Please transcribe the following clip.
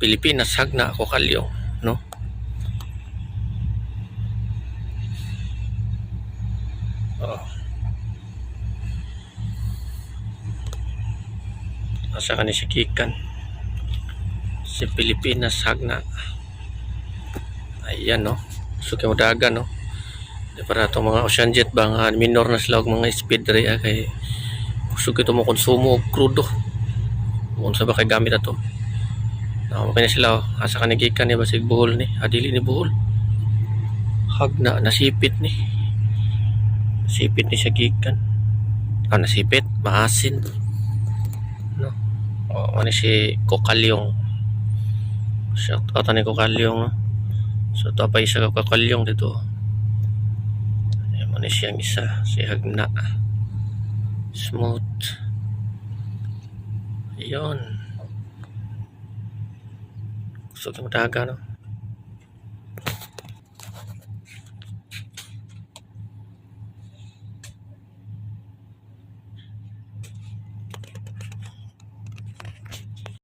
Pilipinas hagna ko kalyong, no? Oh. Asa ka ni si Kikan? Si Pilipinas hagna. Ayan, no? So kay dagan, no? Di para itong mga ocean jet ba nga minor na sila og mga speed diri kay gusto kito mo konsumo og crudo. Kung sa ba kay gamit ato. Okay na sila, oh. Asa ka ni Kikan ni basig buhol ni, adili ni buhol. Hagna nasipit ni. Nasipit ni siya Kikan. Nasipit, maasin. No. Ano si Kokalyong. Shout out ni Kokalyong, no. So ito pa isa ka Kokalyong dito. Ayan mo ni siyang isa, si Hagna. Smooth. Ayun. Gusto ko daga, no.